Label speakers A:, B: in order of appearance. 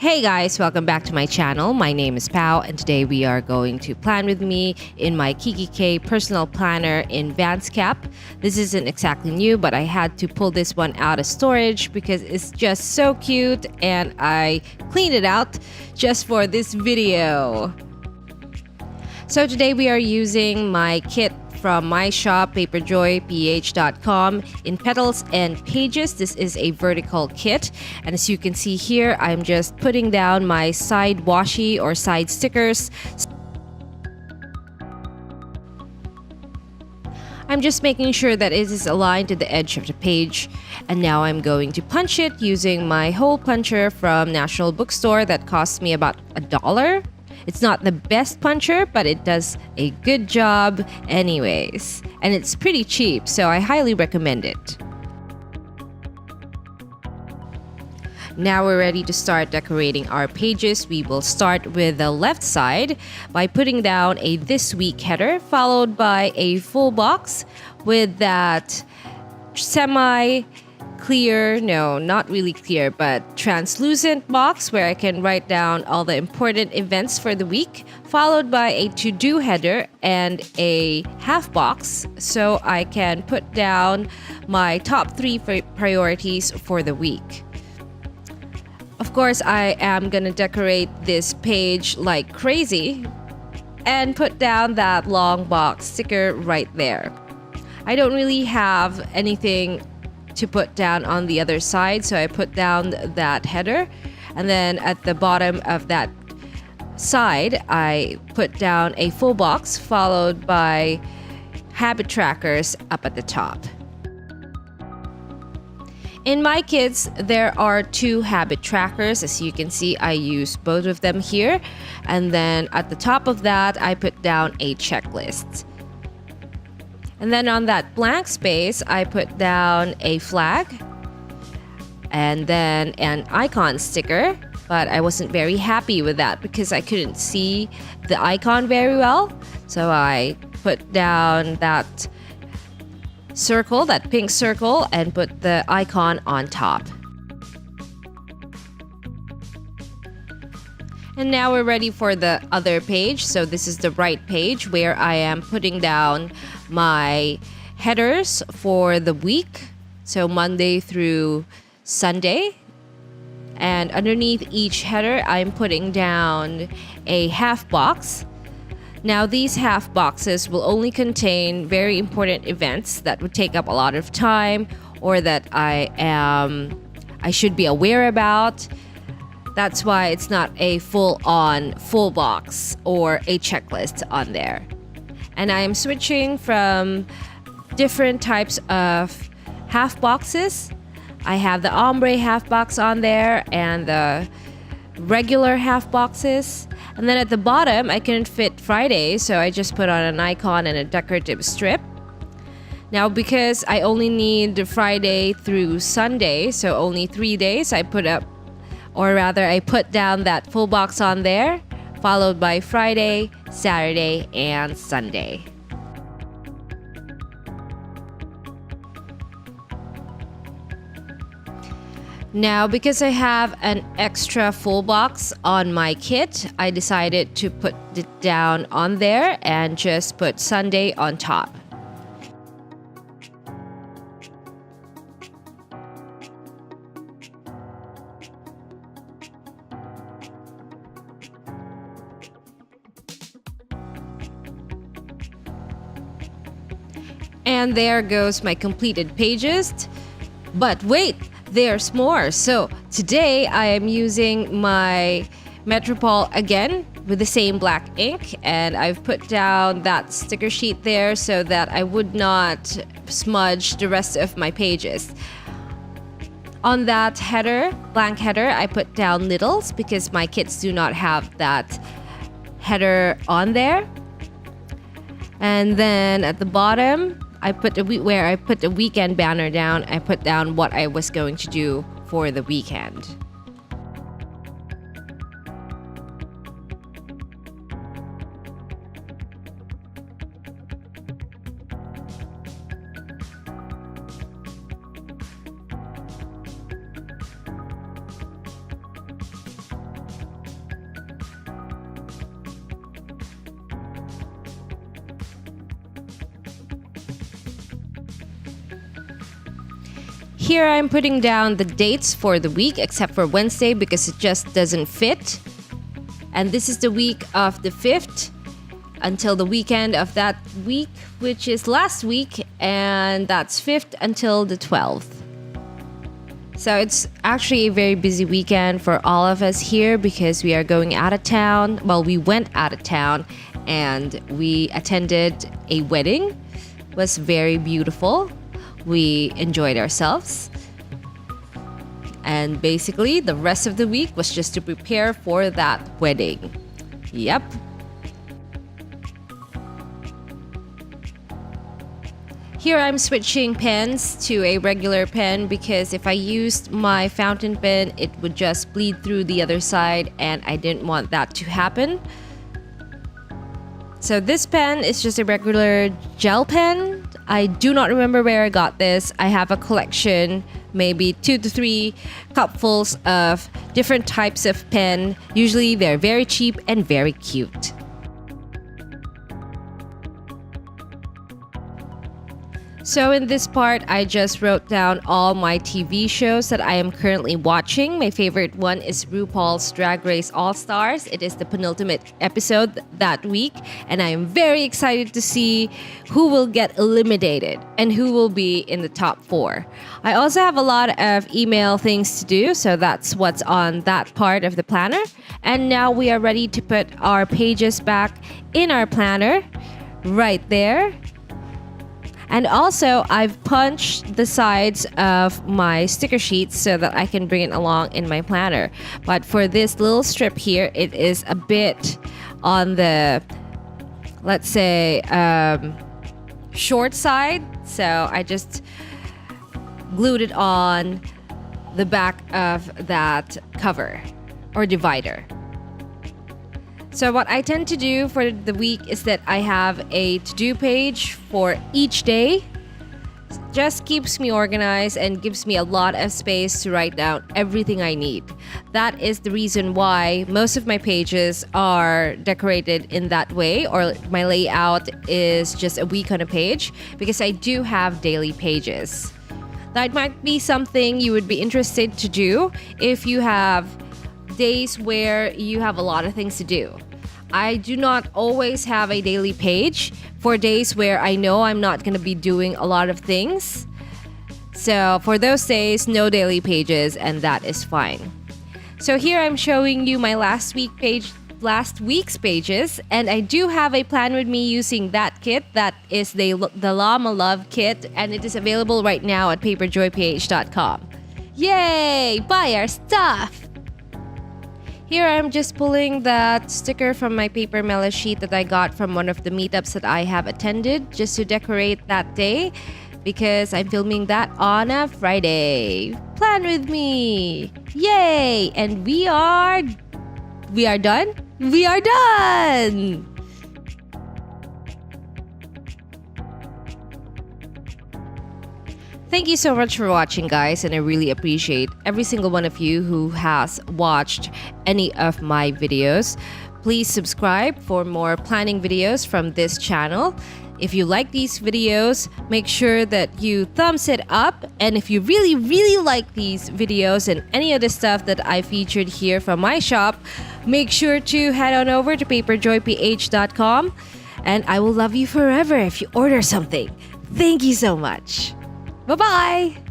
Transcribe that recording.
A: Hey guys, welcome back to my channel. My name is Pao and today we are going to plan with me in my kikki.k personal planner in Vanscap. This isn't exactly new, but I had to pull this one out of storage because it's just so cute and I cleaned it out just for this video. So today we are using my kit from my shop, paperjoyph.com in Petals and Pages. This is a vertical kit, and as you can see here, I'm just putting down my side washi or side stickers. I'm just making sure that it is aligned to the edge of the page, and now I'm going to punch it using my hole puncher from National Bookstore that cost me about $1. It's not the best puncher, but it does a good job anyways. And it's pretty cheap, so I highly recommend it. Now we're ready to start decorating our pages. We will start with the left side by putting down a This Week header, followed by a full box with that semi-clear, no, not really clear, but translucent box where I can write down all the important events for the week, followed by a to-do header and a half box so I can put down my top 3 priorities for the week. Of course, I am gonna decorate this page like crazy and put down that long box sticker right there. I don't really have anything to put down on the other side, so I put down that header, and then at the bottom of that side I put down a full box followed by habit trackers up at the top. In my kits there are 2 habit trackers. As you can see, I use both of them here, and then at the top of that I put down a checklist. And then on that blank space, I put down a flag and then an icon sticker, but I wasn't very happy with that because I couldn't see the icon very well. So I put down that circle, that pink circle, and put the icon on top. And now we're ready for the other page. So this is the right page where I am putting down my headers for the week. So Monday through Sunday. And underneath each header, I'm putting down a half box. Now these half boxes will only contain very important events that would take up a lot of time or that I should be aware about. That's why it's not a full box or a checklist on there. And I am switching from different types of half boxes. I have the ombre half box on there and the regular half boxes. And then at the bottom, I couldn't fit Friday, so I just put on an icon and a decorative strip. Now, because I only need Friday through Sunday, so only 3 days, I put down that full box on there, followed by Friday, Saturday, and Sunday. Now, because I have an extra full box on my kit, I decided to put it down on there and just put Sunday on top. And there goes my completed pages. But wait, there's more. So today I am using my Metropole again with the same black ink, and I've put down that sticker sheet there so that I would not smudge the rest of my pages. On that header, blank header, I put down littles because my kits do not have that header on there. And then at the bottom, where I put the weekend banner down, I put down what I was going to do for the weekend. Here I'm putting down the dates for the week except for Wednesday because it just doesn't fit. And this is the week of the 5th until the weekend of that week, which is last week, and that's 5th until the 12th. So it's actually a very busy weekend for all of us here because we are going out of town. Well, we went out of town and we attended a wedding. It was very beautiful. We enjoyed ourselves. And basically, the rest of the week was just to prepare for that wedding. Yep. Here I'm switching pens to a regular pen because if I used my fountain pen, it would just bleed through the other side and I didn't want that to happen. So this pen is just a regular gel pen. I do not remember where I got this. I have a collection, maybe 2 to 3 cupfuls of different types of pen. Usually they're very cheap and very cute. So in this part, I just wrote down all my TV shows that I am currently watching. My favorite one is RuPaul's Drag Race All-Stars. It is the penultimate episode that week, and I am very excited to see who will get eliminated and who will be in the top 4. I also have a lot of email things to do, so that's what's on that part of the planner. And now we are ready to put our pages back in our planner right there. And also, I've punched the sides of my sticker sheets so that I can bring it along in my planner. But for this little strip here, it is a bit on the, let's say, short side. So I just glued it on the back of that cover or divider. So what I tend to do for the week is that I have a to-do page for each day. Just keeps me organized and gives me a lot of space to write down everything I need. That is the reason why most of my pages are decorated in that way, or my layout is just a week on a page, because I do have daily pages. That might be something you would be interested to do if you have days where you have a lot of things to do. I do not always have a daily page for days where I know I'm not going to be doing a lot of things. So for those days, no daily pages, and that is fine. So here I'm showing you my last week's pages, and I do have a plan with me using that kit. That is the Llama Love kit, and it is available right now at paperjoyph.com. Yay! Buy our stuff! Here I'm just pulling that sticker from my paper mela sheet that I got from one of the meetups that I have attended just to decorate that day because I'm filming that on a Friday. Plan with me! Yay! And we are done? We are done! Thank you so much for watching, guys, and I really appreciate every single one of you who has watched any of my videos. Please subscribe for more planning videos from this channel. If you like these videos, make sure that you thumbs it up. And if you really, really like these videos and any other stuff that I featured here from my shop, make sure to head on over to paperjoyph.com. And I will love you forever if you order something. Thank you so much. Bye-bye!